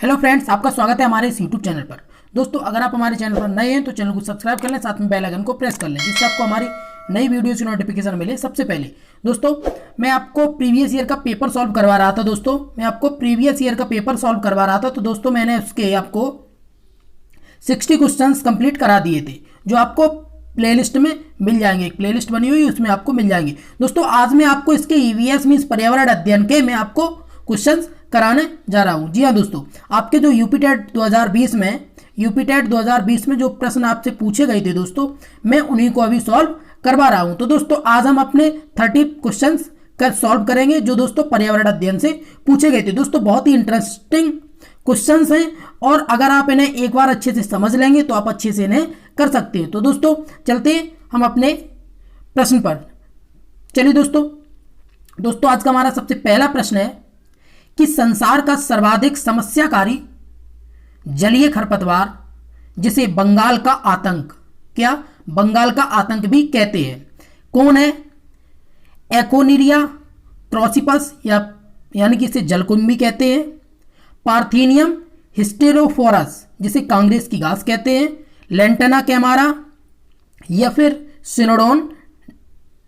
Hello friends, आपका स्वागत है हमारे इस यूट्यूब चैनल पर। दोस्तों, अगर आप हमारे चैनल पर नए हैं तो चैनल को सब्सक्राइब कर लें, साथ में बेल आइकन को प्रेस कर लें, जिससे आपको हमारी नई वीडियोज़ की नोटिफिकेशन मिले सबसे पहले। दोस्तों, मैं आपको प्रीवियस ईयर का पेपर सॉल्व करवा रहा था। तो दोस्तों मैंने उसके आपको 60 क्वेश्चंस कंप्लीट करा दिए थे, जो आपको प्लेलिस्ट में मिल जाएंगे। एक प्लेलिस्ट बनी हुई है, उसमें आपको मिल जाएंगे। दोस्तों, आज मैं आपको इसके ईवीएस मींस पर्यावरण अध्ययन के मैं आपको क्वेश्चंस कराने जा रहा हूं। जी हाँ दोस्तों, आपके जो यूपीटेट 2020 में जो प्रश्न आपसे पूछे गए थे दोस्तों, मैं उन्हीं को अभी सॉल्व करवा रहा हूं। तो दोस्तों, आज हम अपने 30 क्वेश्चंस कर सॉल्व करेंगे, जो दोस्तों पर्यावरण अध्ययन से पूछे गए थे। दोस्तों, बहुत ही इंटरेस्टिंग क्वेश्चंस हैं, और अगर आप इन्हें एक बार अच्छे से समझ लेंगे तो आप अच्छे से इन्हें कर सकते हैं। तो दोस्तों, चलते हैं हम अपने प्रश्न पर। चलिए दोस्तों, आज का हमारा सबसे पहला प्रश्न है कि संसार का सर्वाधिक समस्याकारी जलीय खरपतवार, जिसे बंगाल का आतंक भी कहते हैं, कौन है? एकोनिरिया क्रॉसिपस, यानी कि इसे जलकुंभी कहते हैं। पार्थेनियम हिस्टेरोफोरस, जिसे कांग्रेस की घास कहते हैं। लेंटना कैमारा, या फिर सिनोडोन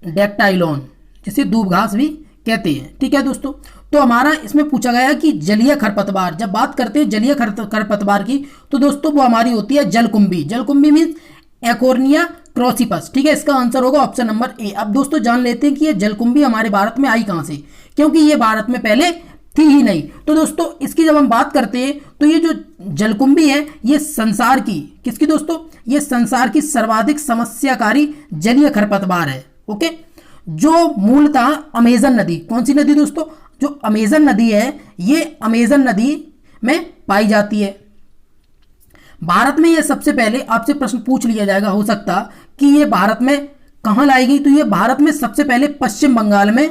डेक्टाइलोन, जिसे दूब घास भी कहते हैं। ठीक है दोस्तों, तो हमारा इसमें पूछा गया कि जलीय खरपतवार, जब बात करते हैं जलीय खरपतवार की, तो दोस्तों वो हमारी होती है जलकुंभी मीन्स एकोर्निया क्रॉसिपस। ठीक है, इसका आंसर होगा ऑप्शन नंबर ए। अब दोस्तों जान लेते हैं कि ये जलकुंभी हमारे भारत में आई कहां से, क्योंकि ये भारत में पहले थी ही नहीं। तो दोस्तों, इसकी जब हम बात करते हैं तो ये जो जलकुंभी है, ये संसार की किसकी दोस्तों, ये संसार की सर्वाधिक समस्याकारी जलीय खरपतवार है। ओके, जो मूलतः अमेजन नदी, कौन सी नदी दोस्तों, जो अमेजन नदी है, ये अमेजन नदी में पाई जाती है। भारत में ये सबसे पहले आपसे प्रश्न पूछ लिया जाएगा, हो सकता कि ये भारत में कहां लाई गई, तो ये भारत में सबसे पहले पश्चिम बंगाल में,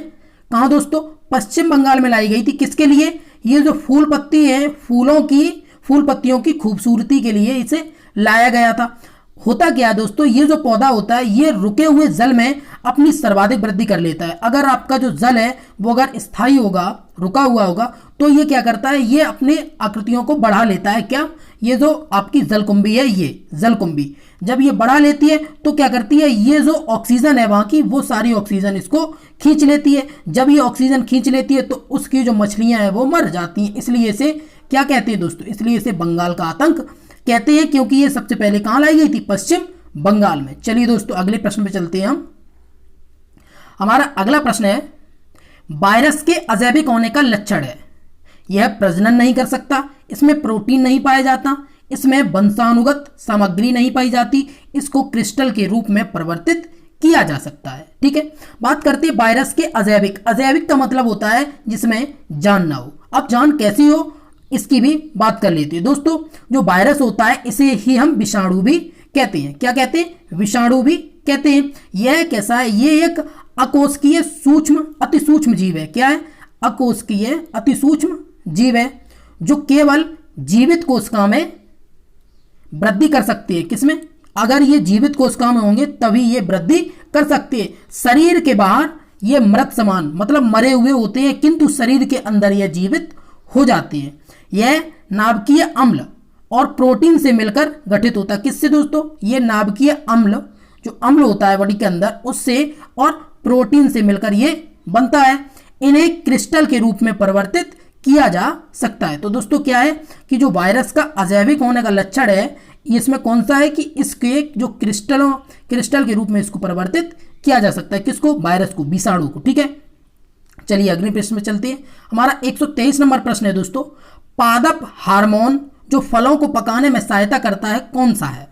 कहां दोस्तों, पश्चिम बंगाल में लाई गई थी। किसके लिए? ये जो फूल पत्ती है, फूल पत्तियों की खूबसूरती के लिए इसे लाया गया था। होता क्या है दोस्तों, ये जो पौधा होता है, ये रुके हुए जल में अपनी सर्वाधिक वृद्धि कर लेता है। अगर आपका जो जल है वो अगर स्थायी होगा, रुका हुआ होगा, तो ये क्या करता है, ये अपने आकृतियों को बढ़ा लेता है। क्या? ये जो आपकी जलकुंभी है, ये जलकुंभी जब ये बढ़ा लेती है तो क्या करती है, ये जो ऑक्सीजन है वहां की, वो सारी ऑक्सीजन इसको खींच लेती है। जब ये ऑक्सीजन खींच लेती है तो उसकी जो मछलियां हैं वो मर जाती हैं। इसलिए इसे क्या कहते हैं दोस्तों, इसलिए इसे बंगाल का आतंक कहते हैं, क्योंकि ये सबसे पहले कहां लाई गई थी, पश्चिम बंगाल में। चलिए दोस्तों, अगले प्रश्न पे चलते हैं हम। हमारा अगला प्रश्न है, वायरस के अजैविक होने का लक्षण है, यह प्रजनन नहीं कर सकता, इसमें प्रोटीन नहीं पाया जाता, इसमें वंशानुगत सामग्री नहीं पाई जाती, इसको क्रिस्टल के रूप में परिवर्तित किया जा सकता है। ठीक है, बात करते हैं वायरस के अजैविक का मतलब होता है जिसमें जान ना हो। अब जान कैसी हो, इसकी भी बात कर लेते हैं। दोस्तों, जो वायरस होता है इसे ही हम विषाणु भी कहते हैं। क्या कहते हैं? विषाणु भी कहते हैं। यह कैसा है? ये एक अकोशिकीय अति सूक्ष्म जीव है। क्या है? अकोशिकीय अति सूक्ष्म जीव है, जो केवल जीवित कोशिका में वृद्धि कर सकती है। किसमें? अगर ये जीवित कोशिका में होंगे तभी ये वृद्धि कर सकती है। शरीर के बाहर ये मृत समान, मतलब मरे हुए होते हैं, किंतु शरीर के अंदर यह जीवित हो जाती है। यह नाभिकीय अम्ल और प्रोटीन से मिलकर गठित होता है। किससे दोस्तों? ये नाभिकीय अम्ल, जो अम्ल होता है बॉडी के अंदर, उससे और प्रोटीन से मिलकर ये बनता है। इन्हें क्रिस्टल के रूप में परिवर्तित किया जा सकता है। तो दोस्तों क्या है कि जो वायरस का अजैविक होने का लक्षण है, इसमें कौन सा है कि इसके जो क्रिस्टल के रूप में इसको परिवर्तित किया जा सकता है। किसको? वायरस को, विषाणु को। ठीक है, चलिए अगले प्रश्न में चलते हैं। हमारा 123 नंबर प्रश्न है दोस्तों, पादप हार्मोन जो फलों को पकाने में सहायता करता है, कौन सा है?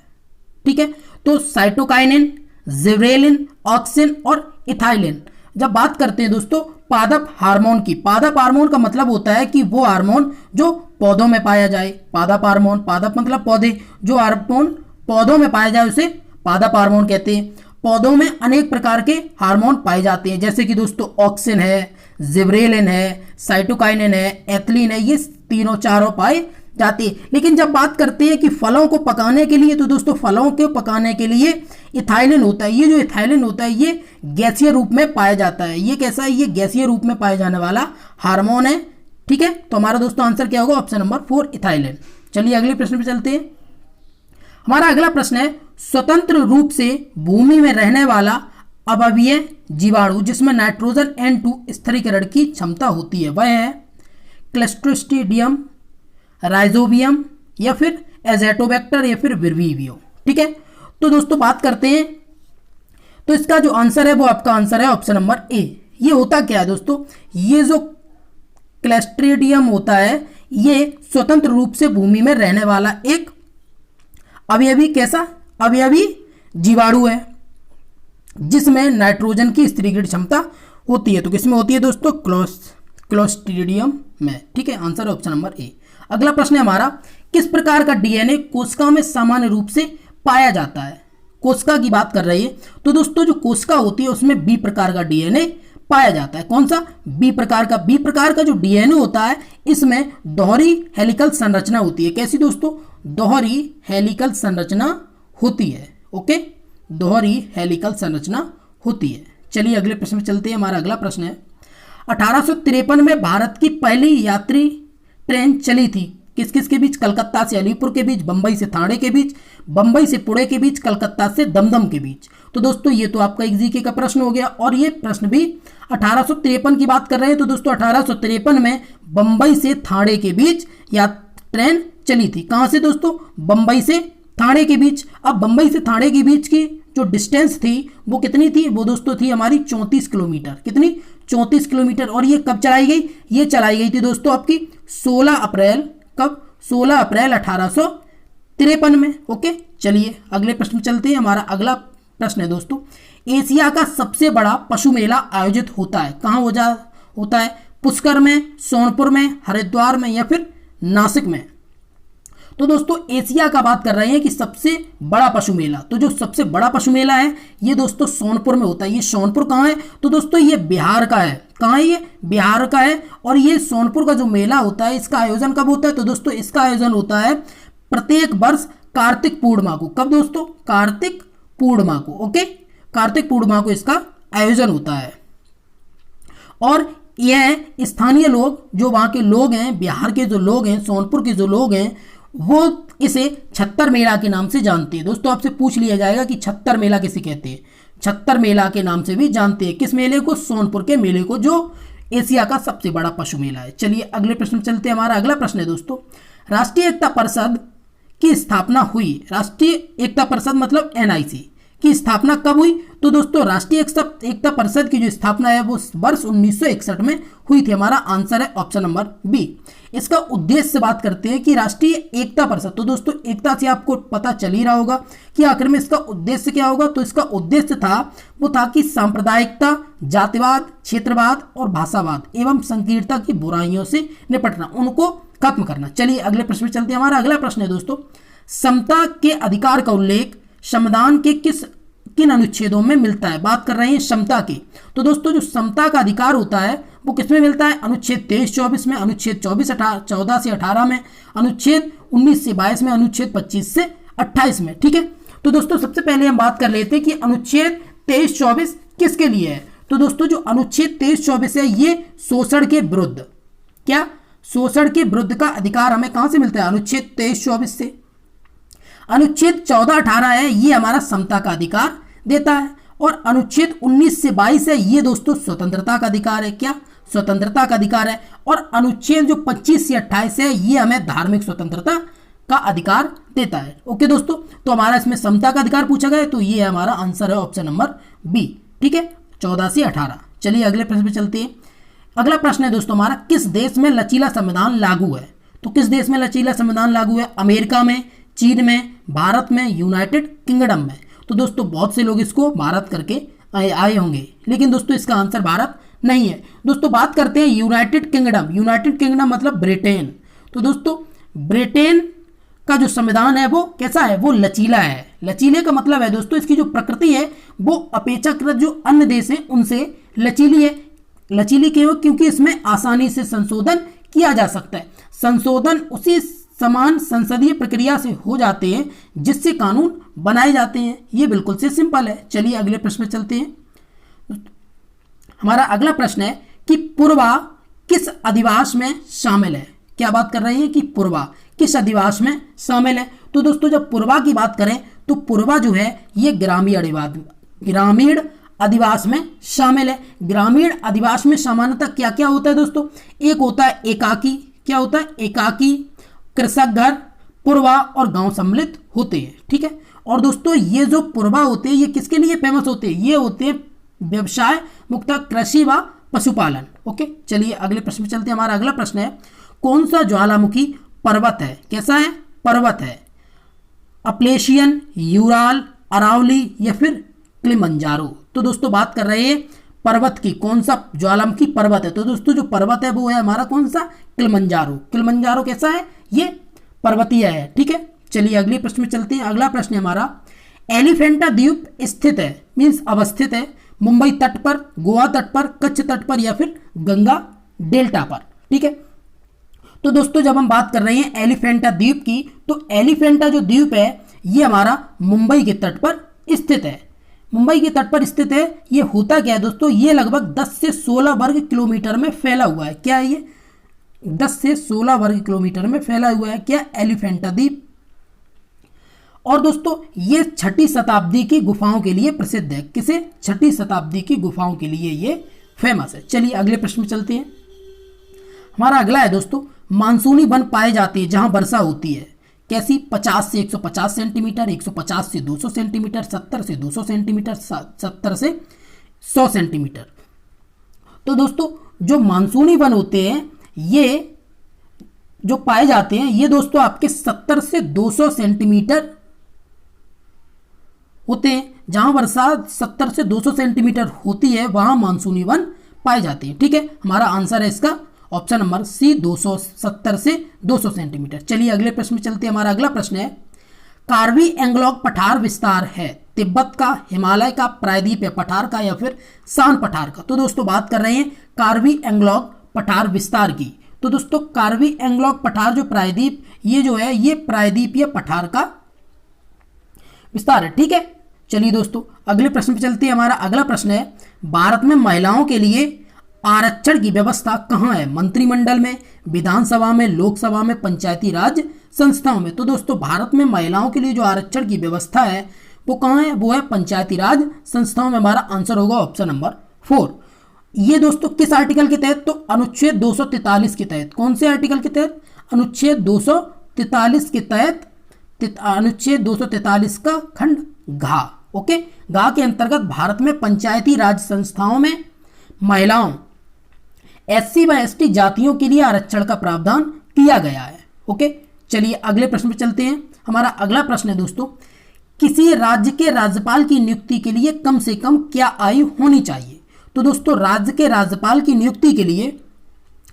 ठीक है, तो साइटोकाइनिन, जिबरेलिन, ऑक्सिन और इथाइलिन। जब बात करते हैं दोस्तों पादप हार्मोन की, पादप हार्मोन का मतलब होता है कि वो हार्मोन जो पौधों में पाया जाए। पादप हार्मोन, पादप मतलब पौधे, जो हार्मोन पौधों में पाया जाए उसे पादप हार्मोन कहते हैं। पौधों में अनेक प्रकार के हार्मोन पाए जाते हैं, जैसे कि दोस्तों ऑक्सिन है, जिबरेलिन है, साइटोकाइनिन है, एथिलीन है, ये तीनों चारों पाए जाती है। लेकिन जब बात करते हैं कि फलों को पकाने के लिए, तो दोस्तों फलों को पकाने के लिए इथाइलिन होता है। ये जो इथाइलिन होता है ये गैसीय रूप में पाया जाता है। ये कैसा है? ये गैसीय रूप में पाए जाने वाला हार्मोन है। ठीक है, तो हमारा दोस्तों आंसर क्या होगा, ऑप्शन नंबर 4 इथाइलिन। चलिए अगले प्रश्न पे चलते हैं। हमारा अगला प्रश्न है, स्वतंत्र रूप से भूमि में रहने वाला अवयवीय जीवाणु जिसमें नाइट्रोजन N2 स्थिरीकरण की क्षमता होती है, वह है क्लस्ट्रोस्ट्रिडियम, राइजोबियम, या फिर एजेटोबैक्टर, या फिर विर्वीवियो। ठीक है, तो दोस्तों बात करते हैं, तो इसका जो आंसर है वो आपका आंसर है ऑप्शन नंबर ए। ये होता क्या है दोस्तों, ये जो क्लस्ट्रिडियम होता है ये स्वतंत्र रूप से भूमि में रहने वाला एक अवयवी, कैसा अवयवी जीवाणु है जिसमें नाइट्रोजन की स्थिरीकरण क्षमता होती है। तो किसमें होती है दोस्तों, क्लोस्ट्रिडियम में। ठीक है, आंसर ऑप्शन नंबर ए। अगला प्रश्न है हमारा, किस प्रकार का डीएनए कोशिका में सामान्य रूप से पाया जाता है। कोशिका की बात कर रही है, तो दोस्तों जो कोशिका होती है उसमें बी प्रकार का डीएनए पाया जाता है। कौन सा, बी प्रकार का। बी प्रकार का जो डीएनए होता है इसमें दोहरी हेलिकल संरचना होती है। कैसी दोस्तों, दोहरी हेलिकल संरचना होती है। ओके, दोहरी हेलिकल संरचना होती है। चलिए अगले प्रश्न में चलते हैं। हमारा अगला प्रश्न है, 1853 में भारत की पहली यात्री ट्रेन चली थी किस किस के बीच, कलकत्ता से अलीपुर के बीच, बंबई से ठाणे के बीच, बंबई से पुणे के बीच, कलकत्ता से दमदम के बीच। तो दोस्तों ये तो आपका एक जीके का प्रश्न हो गया, और ये प्रश्न भी 1853 की बात कर रहे हैं। तो दोस्तों 1853 में बंबई से ठाणे के बीच या ट्रेन चली थी। कहां से दोस्तों, बंबई से ठाणे के बीच। अब बंबई से ठाणे के बीच की जो डिस्टेंस थी वो कितनी थी, वो दोस्तों थी हमारी 34 किलोमीटर। कितनी, 34 किलोमीटर। और ये कब चलाई गई, ये चलाई गई थी दोस्तों आपकी 16 अप्रैल, कब, 16 अप्रैल 1853 में। ओके, चलिए अगले प्रश्न चलते हैं। हमारा अगला प्रश्न है दोस्तों, एशिया का सबसे बड़ा पशु मेला आयोजित होता है कहाँ होता है, पुष्कर में, सोनपुर में, हरिद्वार में, या फिर नासिक में। तो दोस्तों एशिया का बात कर रहे हैं कि सबसे बड़ा पशु मेला, तो जो सबसे बड़ा पशु मेला है ये दोस्तों सोनपुर में होता है। ये सोनपुर कहाँ है, तो दोस्तों ये बिहार का है। कहाँ है ये, बिहार का है। और ये सोनपुर का जो मेला होता है इसका आयोजन कब होता है, तो दोस्तों इसका आयोजन होता है प्रत्येक वर्ष कार्तिक पूर्णिमा को। कब दोस्तों, कार्तिक पूर्णिमा को। ओके, कार्तिक पूर्णिमा को इसका आयोजन होता है। और यह स्थानीय लोग, जो वहाँ के लोग हैं, बिहार के जो लोग हैं, सोनपुर के जो लोग हैं, वो इसे छत्तर मेला के नाम से जानते हैं। दोस्तों आपसे पूछ लिया जाएगा कि छत्तर मेला किसे कहते हैं, छत्तर मेला के नाम से भी जानते हैं। किस मेले को, सोनपुर के मेले को, जो एशिया का सबसे बड़ा पशु मेला है। चलिए अगले प्रश्न चलते हैं। हमारा अगला प्रश्न है दोस्तों, राष्ट्रीय एकता परिषद की स्थापना हुई, राष्ट्रीय एकता परिषद मतलब एनआईसी की स्थापना कब हुई, तो दोस्तों राष्ट्रीय एकता परिषद की जो स्थापना है वो वर्ष 1961 में हुई थी। हमारा आंसर है ऑप्शन नंबर बी। इसका उद्देश्य से बात करते हैं कि राष्ट्रीय एकता परिषद, तो दोस्तों एकता से आपको पता चल ही रहा होगा कि आखिर में इसका उद्देश्य क्या होगा। तो इसका उद्देश्य वो था कि सांप्रदायिकता, जातिवाद, क्षेत्रवाद और भाषावाद एवं संकीर्णता की बुराइयों से निपटना, उनको खत्म करना। चलिए अगले प्रश्न में चलते हैं। हमारा अगला प्रश्न है दोस्तों, समता के अधिकार का उल्लेख संविधान के किन अनुच्छेदों में मिलता है। बात कर रहे हैं समता की, तो दोस्तों जो समता का अधिकार होता है वो किसमें मिलता है, अनुच्छेद 23-24 में, अनुच्छेद 14 से 18 में, अनुच्छेद 19 से 22 में, अनुच्छेद 25 से 28 में। ठीक है, तो दोस्तों सबसे पहले हम बात कर लेते हैं कि अनुच्छेद 23-24 किसके लिए है। तो दोस्तों जो अनुच्छेद 23-24 है ये शोषण के विरुद्ध, क्या, शोषण के विरुद्ध का अधिकार हमें कहां से मिलता है, अनुच्छेद 23-24 से। अनुच्छेद 14-18 है ये हमारा समता का अधिकार देता है। और अनुच्छेद 19 से 22 है ये दोस्तों स्वतंत्रता का अधिकार है। क्या, स्वतंत्रता का अधिकार है। और अनुच्छेद जो 25 से 28 है ये हमें धार्मिक स्वतंत्रता का अधिकार देता है। ओके दोस्तों, तो हमारा इसमें समता का अधिकार पूछा गया है, तो ये हमारा आंसर है ऑप्शन नंबर बी। ठीक है, 14 से 18। चलिए अगले प्रश्न पे चलते हैं। अगला प्रश्न है दोस्तों हमारा, किस देश में लचीला संविधान लागू है। तो किस देश में लचीला संविधान लागू है, अमेरिका में, चीन में, भारत में, यूनाइटेड किंगडम में। तो दोस्तों बहुत से लोग इसको भारत करके आए होंगे, लेकिन दोस्तों इसका आंसर भारत नहीं है। दोस्तों बात करते हैं यूनाइटेड किंगडम। यूनाइटेड किंगडम मतलब ब्रिटेन। तो दोस्तों ब्रिटेन का जो संविधान है वो कैसा है, वो लचीला है। लचीले का मतलब है दोस्तों इसकी जो प्रकृति है वो अपेक्षाकृत जो अन्य देश हैं उनसे लचीली है। लचीली क्यों, क्योंकि इसमें आसानी से संशोधन किया जा सकता है। संशोधन उसी समान संसदीय प्रक्रिया से हो जाते हैं जिससे कानून बनाए जाते हैं। ये बिल्कुल से सिंपल है। चलिए अगले प्रश्न में चलते हैं। हमारा अगला प्रश्न है कि पूर्वा किस अधिवास में शामिल है? क्या बात कर रहे हैं कि पूर्वा किस अधिवास में शामिल है? तो दोस्तों जब पूर्वा की बात करें तो पूर्वा जो है ये ग्रामीण अधिवास में शामिल है। ग्रामीण अधिवास में सामान्यतः क्या क्या होता है दोस्तों? एक होता है एकाकी, क्या होता है? एकाकी, कृषक घर, पूर्वा और गांव सम्मिलित होते हैं, ठीक है। और दोस्तों ये जो पूर्वा होते हैं ये किसके लिए फेमस होते हैं? ये होते हैं व्यवसाय मुक्त कृषि व पशुपालन। ओके, चलिए अगले प्रश्न में चलते हैं। हमारा अगला प्रश्न है, कौन सा ज्वालामुखी पर्वत है? कैसा है? पर्वत है। अपलेशियन, यूराल, अरावली या फिर किलिमंजारो? तो दोस्तों बात कर रहे हैं पर्वत की, कौन सा ज्वालामुखी पर्वत है? तो दोस्तों जो पर्वत है वो है हमारा कौन सा? किलिमंजारो। किलिमंजारो कैसा है? ये पर्वतीय है, ठीक है। चलिए अगले प्रश्न में चलते हैं। अगला प्रश्न है हमारा, एलिफेंटा द्वीप स्थित है, मीन्स अवस्थित है, मुंबई तट पर, गोवा तट पर, कच्छ तट पर या फिर गंगा डेल्टा पर, ठीक है। तो दोस्तों जब हम बात कर रहे हैं एलिफेंटा द्वीप की, तो एलिफेंटा जो द्वीप है ये हमारा मुंबई के तट पर स्थित है। मुंबई के तट पर स्थित है। ये होता क्या है दोस्तों? ये लगभग 10 से 16 वर्ग किलोमीटर में फैला हुआ है। क्या है ये? 10 से 16 वर्ग किलोमीटर में फैला हुआ है। क्या? एलिफेंटा द्वीप। और दोस्तों ये 6ठी शताब्दी की गुफाओं के लिए प्रसिद्ध है। किसे? 6ठी शताब्दी की गुफाओं के लिए ये फेमस है। चलिए अगले प्रश्न में चलते हैं। हमारा अगला है दोस्तों, मानसूनी वन पाए जाते हैं जहां वर्षा होती है। कैसी? 50 से 150 सेंटीमीटर, 150 से 200 सेंटीमीटर, 70 से 200 सेंटीमीटर, 70 से 100 सेंटीमीटर। तो दोस्तों जो मानसूनी वन होते हैं ये जो पाए जाते हैं ये दोस्तों आपके 70 से 200 सेंटीमीटर होते हैं। जहां वर्षा 70 से 200 सेंटीमीटर होती है वहां मानसूनी वन पाए जाते हैं, ठीक है। हमारा आंसर है इसका ऑप्शन नंबर सी, 270 से 200 सेंटीमीटर। चलिए अगले प्रश्न में चलते हैं। हमारा अगला प्रश्न है, कार्बी एंगलॉग पठार विस्तार है तिब्बत का, हिमालय का, प्रायद्वीप या पठार का या फिर सान पठार का? तो दोस्तों बात कर रहे हैं कार्बी एंगलॉग पठार विस्तार की। तो दोस्तों कार्बी एंगलॉग पठार जो प्रायद्वीप ये जो है ये प्रायद्वीप या पठार का विस्तार है, ठीक है। चलिए दोस्तों अगले प्रश्न पे चलते हैं। हमारा अगला प्रश्न है, भारत में महिलाओं के लिए आरक्षण की व्यवस्था कहाँ है? मंत्रिमंडल में, विधानसभा में, लोकसभा में, पंचायती राज संस्थाओं में? तो दोस्तों भारत में महिलाओं के लिए जो आरक्षण की व्यवस्था है वो कहाँ है? वो है पंचायती राज संस्थाओं में। हमारा आंसर होगा ऑप्शन नंबर 4। ये दोस्तों किस आर्टिकल के तहत? तो अनुच्छेद 243 के तहत। कौन से आर्टिकल के तहत? अनुच्छेद 243 के तहत, अनुच्छेद 243 का खंड घ, ओके, घ के अंतर्गत भारत में पंचायती राज संस्थाओं में महिलाओं, एससी व एसटी जातियों के लिए आरक्षण का प्रावधान किया गया है, ओके। चलिए अगले प्रश्न पे चलते हैं। हमारा अगला प्रश्न है दोस्तों, किसी राज्य के राज्यपाल की नियुक्ति के लिए कम से कम क्या आयु होनी चाहिए? तो दोस्तों राज्य के राज्यपाल की नियुक्ति के लिए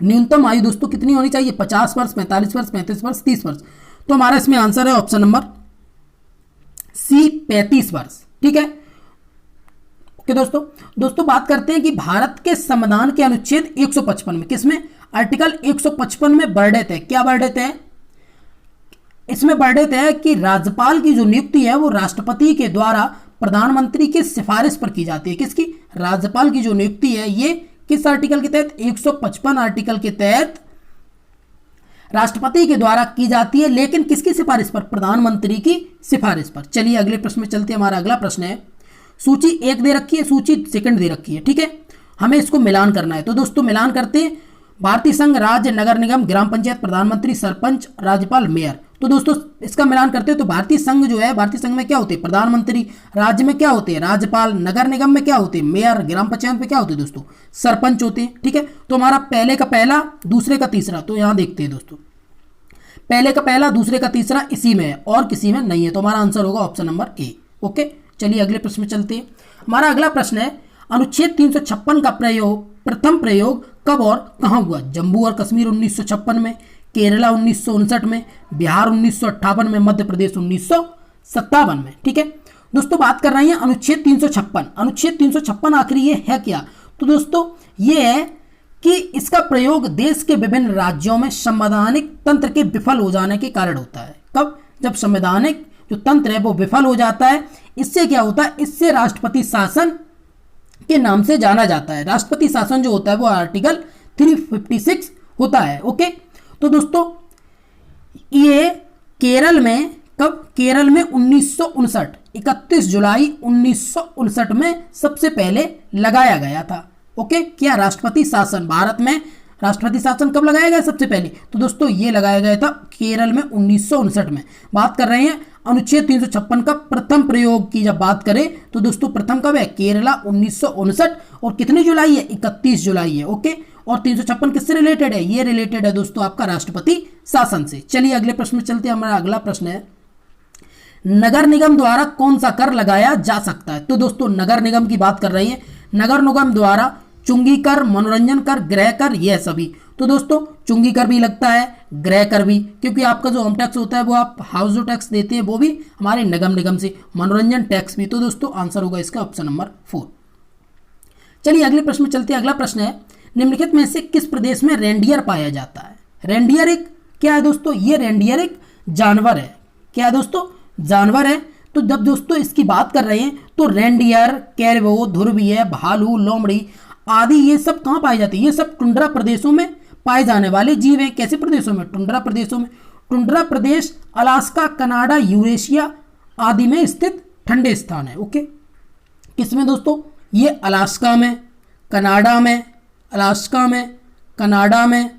न्यूनतम आयु दोस्तों कितनी होनी चाहिए? 50 वर्ष, 45 वर्ष, 35 वर्ष, 30 वर्ष। तो हमारा इसमें आंसर है ऑप्शन नंबर सी, 35 वर्ष, ठीक है। ओके दोस्तों बात करते हैं कि भारत के संविधान के अनुच्छेद 155 में, किसमें? आर्टिकल 155 में वर्णित है। क्या वर्णित है? इसमें वर्णित है कि राज्यपाल की जो नियुक्ति है वो राष्ट्रपति के द्वारा प्रधानमंत्री की सिफारिश पर की जाती है। किसकी? राज्यपाल की जो नियुक्ति है ये किस आर्टिकल के तहत? 155 आर्टिकल के तहत राष्ट्रपति के द्वारा की जाती है, लेकिन किसकी सिफारिश पर? प्रधानमंत्री की सिफारिश पर। चलिए अगले प्रश्न में चलते हैं। हमारा अगला प्रश्न है, सूची 1 दे रखी है, सूची 2 दे रखी है, ठीक है। हमें इसको मिलान करना है। तो दोस्तों मिलान करते हैं। भारतीय संघ, राज्य, नगर निगम, ग्राम पंचायत, प्रधानमंत्री, सरपंच, राज्यपाल, मेयर। तो दोस्तों इसका मिलान करते हैं। तो भारतीय संघ जो है, भारतीय संघ में क्या होते हैं? प्रधानमंत्री। राज्य में क्या होते हैं? राज्यपाल। नगर निगम में क्या होते हैं? मेयर। ग्राम पंचायत में क्या होते हैं दोस्तों? सरपंच होते हैं, ठीक है। तो हमारा पहले का पहला, दूसरे का तीसरा, तो यहां देखते हैं दोस्तों, पहले का पहला, दूसरे का तीसरा इसी में है और किसी में नहीं है। तो हमारा आंसर होगा ऑप्शन नंबर ए, ओके। चलिए अगले प्रश्न में चलते हैं। हमारा अगला प्रश्न है, अनुच्छेद 356 का प्रथम प्रयोग कब और कहां हुआ? जम्मू और कश्मीर 1956 में, केरला 1959 में, बिहार 1958 में, मध्य प्रदेश 1957 में, ठीक है। दोस्तों बात कर रहे हैं अनुच्छेद 356। अनुच्छेद 356 आखिर ये है क्या? तो दोस्तों ये है कि इसका प्रयोग देश के विभिन्न राज्यों में संवैधानिक तंत्र के विफल हो जाने के कारण होता है। कब? जब संवैधानिक जो तंत्र है वो विफल हो जाता है। इससे क्या होता है? इससे राष्ट्रपति शासन के नाम से जाना जाता है। राष्ट्रपति शासन जो होता है वो आर्टिकल 356 होता है। ओके, तो दोस्तों ये केरल में कब, केरल में 1959 31 जुलाई 1959 में सबसे पहले लगाया गया था। ओके, क्या राष्ट्रपति शासन, भारत में राष्ट्रपति शासन कब लगाया गया सबसे पहले, तो दोस्तों ये लगाया गया था केरल में 1959 में। बात कर रहे हैं अनुच्छेद 356 का प्रथम प्रयोग की जब बात करें तो दोस्तों प्रथम कब है, केरला 1959, और कितनी जुलाई है, 31 जुलाई है। ओके, और 356 किससे रिलेटेड है, ये रिलेटेड है दोस्तों आपका राष्ट्रपति शासन से। चलिए अगले प्रश्न में चलते हैं। हमारा अगला प्रश्न है नगर निगम द्वारा कौन सा कर लगाया जा सकता है। तो दोस्तों नगर निगम की बात कर रही है, नगर निगम द्वारा चुंगी कर, मनोरंजन कर, गृह कर, यह सभी। तो दोस्तों चुंगी कर भी लगता है, गृह कर भी, क्योंकि आपका जो होम टैक्स होता है वो आप हाउस जो टैक्स देते हैं वो भी हमारे नगर निगम से, मनोरंजन टैक्स भी। तो दोस्तों आंसर होगा इसका ऑप्शन नंबर 4। चलिए अगले प्रश्न में चलते हैं। अगला प्रश्न है निम्नलिखित में से किस प्रदेश में रेंडियर पाया जाता है। रेंडियर एक क्या है दोस्तों, ये रेंडियर एक जानवर है। क्या है दोस्तों, जानवर है। तो जब दोस्तों इसकी बात कर रहे हैं तो रेंडियर, कैरवो, ध्रुवीय, भालू, लोमड़ी आदि ये सब कहाँ पाए जाते हैं, ये सब टुंड्रा प्रदेशों में पाए जाने वाले जीव हैं। कैसे प्रदेशों में, टुंड्रा प्रदेशों में। टुंड्रा प्रदेश अलास्का, कनाडा, यूरेशिया आदि में स्थित ठंडे स्थान है। ओके, किसमें दोस्तों, ये अलास्का में, कनाडा में, अलास्का में, कनाडा में,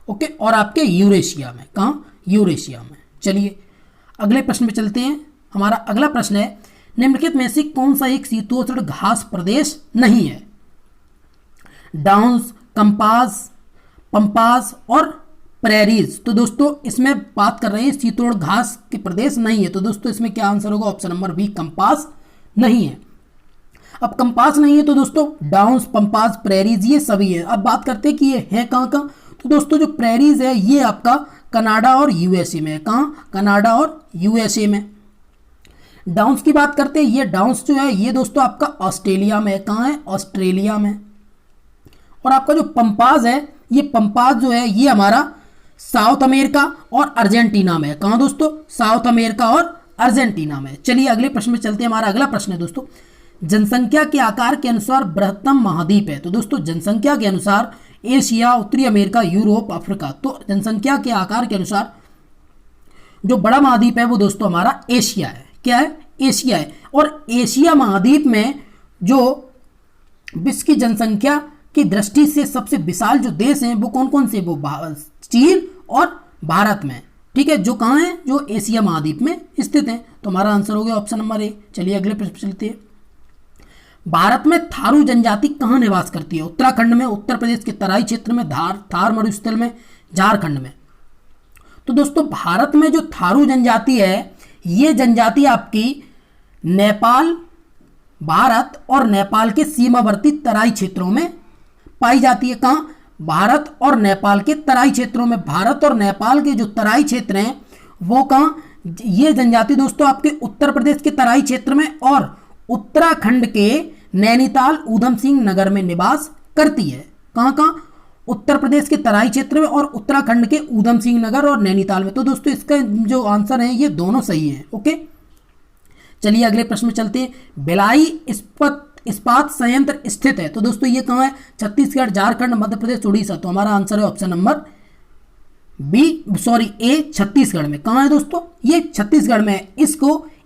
ओके, और आपके यूरेशिया में, कहाँ, यूरेशिया में। चलिए अगले प्रश्न में चलते हैं। हमारा अगला प्रश्न है निम्नलिखित में से कौन सा एक शीतोष्ण घास प्रदेश नहीं है। डाउन्स, कंपास, पंपास और प्रेरीज। तो दोस्तों इसमें बात कर रहे हैं शीतोष्ण घास के प्रदेश नहीं है। तो दोस्तों इसमें क्या आंसर होगा, ऑप्शन नंबर बी, कंपास नहीं है। अब कंपास नहीं है तो दोस्तों डाउन्स, पंपास, प्रेरीज ये सभी है। अब बात करते हैं कि ये है कहाँ कहाँ। तो दोस्तों जो प्रेरीज है ये आपका कनाडा और यूएसए में है। कहाँ, कनाडा और यूएसए में। डाउन्स की बात करते हैं, ये डाउन्स जो है ये दोस्तों आपका ऑस्ट्रेलिया में है। कहाँ है, ऑस्ट्रेलिया में। और आपका जो पंपाज है, ये पंपाज जो है ये हमारा साउथ अमेरिका और अर्जेंटीना में है। कहाँ दोस्तों, साउथ अमेरिका और अर्जेंटीना में। चलिए अगले प्रश्न में चलते हैं। हमारा अगला प्रश्न है दोस्तों जनसंख्या के आकार के अनुसार बृहत्तम महाद्वीप है। तो दोस्तों जनसंख्या के अनुसार एशिया, उत्तरी अमेरिका, यूरोप, अफ्रीका। तो जनसंख्या के आकार के अनुसार जो बड़ा महाद्वीप है वो दोस्तों हमारा एशिया है। क्या है, एशिया है। और एशिया महाद्वीप में जो विश्व की जनसंख्या की दृष्टि से सबसे विशाल जो देश हैं वो कौन कौन से, वो चीन और भारत में। ठीक है, जो कहाँ है, जो एशिया महाद्वीप में स्थित है। तो हमारा आंसर हो गया ऑप्शन नंबर ए। चलिए अगले प्रश्न चलते हैं। भारत में थारू जनजाति कहाँ निवास करती है। उत्तराखंड में, उत्तर प्रदेश के तराई क्षेत्र में, थार मरुस्थल में, झारखंड में। तो दोस्तों भारत में जो थारू जनजाति है ये जनजाति आपकी नेपाल, भारत और नेपाल के सीमावर्ती तराई क्षेत्रों में पाई जाती है। कहाँ, भारत और नेपाल के तराई क्षेत्रों में। भारत और नेपाल के जो तराई क्षेत्र हैं वो कहाँ, ये जनजाति दोस्तों आपके उत्तर प्रदेश के तराई क्षेत्र में और उत्तराखंड के नैनीताल, ऊधम सिंह नगर में निवास करती है। कहाँ कहाँ, उत्तर प्रदेश के तराई क्षेत्र में और उत्तराखंड के ऊधम सिंह नगर और नैनीताल में। तो दोस्तों इसका जो आंसर है ये दोनों सही है। ओके, चलिए अगले प्रश्न में चलते हैं। भिलाई इस्पात संयंत्र स्थित है। तो दोस्तों ये कहाँ है, छत्तीसगढ़, झारखंड, मध्य प्रदेश, उड़ीसा। तो हमारा आंसर है ऑप्शन नंबर ए, छत्तीसगढ़ में। कहाँ है दोस्तों, ये छत्तीसगढ़ में है।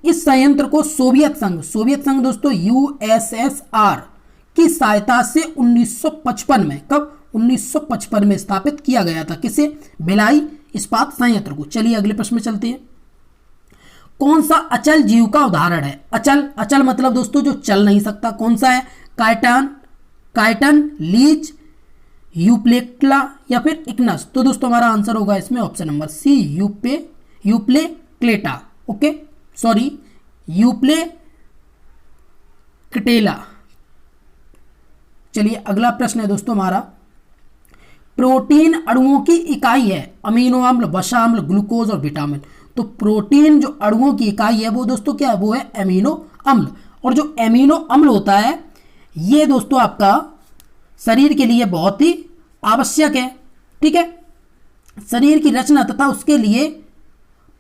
इस संयंत्र को सोवियत संघ दोस्तों यूएसएसआर की सहायता से 1955 में, कब, 1955 में स्थापित किया गया था। किसे, भिलाई इस्पात संयंत्र को। चलिए अगले प्रश्न में चलते हैं। कौन सा अचल जीव का उदाहरण है। अचल मतलब दोस्तों जो चल नहीं सकता। कौन सा है, काइटन, लीच, यूप्लेक्ला या फिर इग्नस। तो दोस्तों हमारा आंसर होगा इसमें option number C, Euplectella. Okay, sorry, Euplectella. चलिए अगला प्रश्न है दोस्तों हमारा, प्रोटीन अणुओं की इकाई है। अमीनो अम्ल, वसा अम्ल, ग्लूकोज और विटामिन। तो प्रोटीन जो अणुओं की इकाई है वो दोस्तों क्या है, वो है एमिनो अम्ल। और जो एमिनो अम्ल होता है ये दोस्तों आपका शरीर के लिए बहुत ही आवश्यक है। ठीक है, शरीर की रचना तथा उसके लिए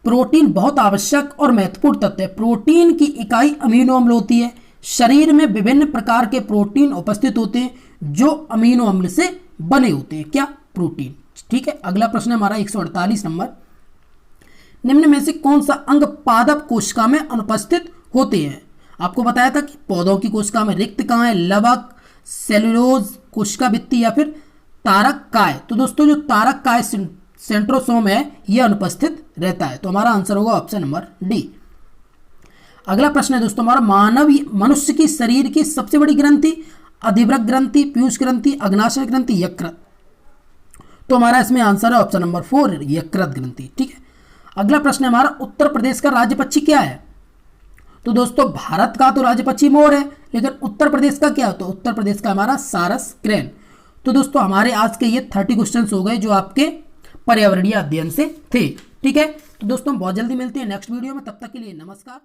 प्रोटीन बहुत आवश्यक और महत्वपूर्ण तत्व है। प्रोटीन की इकाई अमीनो अम्ल होती है। शरीर में विभिन्न प्रकार के प्रोटीन उपस्थित होते हैं जो अमीनो अम्ल से बने होते हैं, क्या? प्रोटीन। ठीक है, अगला प्रश्न है हमारा 148 नंबर। निम्न में से कौन सा अंग पादप कोशिका में अनुपस्थित होते हैं? आपको बताया था कि पौधों की कोशिका में रिक्त कहाँ है? लवक, सेलुलोज, कोशिका भित्ति या फिर तारक काय। तो दोस्तों जो तारक काय सेंट्रोसोम है यह अनुपस्थित रहता है। तो हमारा आंसर होगा ऑप्शन नंबर डी। अगला प्रश्न है दोस्तों हमारा, मनुष्य की शरीर की सबसे बड़ी ग्रंथि? अधिवृक्क ग्रंथि, पीयूष ग्रंथि, अग्नाशय ग्रंथि, यकृत। तो हमारा इसमें आंसर है ऑप्शन नंबर 4, यकृत ग्रंथि। ठीक है, अगला प्रश्न है हमारा, उत्तर प्रदेश का राज्य पक्षी क्या है? तो दोस्तों भारत का तो राज्य पक्षी मोर है, लेकिन उत्तर प्रदेश का क्या? तो उत्तर प्रदेश का हमारा सारस क्रेन। तो दोस्तों हमारे आज के ये 30 क्वेश्चंस हो गए जो आपके पर्यावरणीय अध्ययन से थे। ठीक है, तो दोस्तों बहुत जल्दी मिलते हैं नेक्स्ट वीडियो में, तब तक के लिए नमस्कार।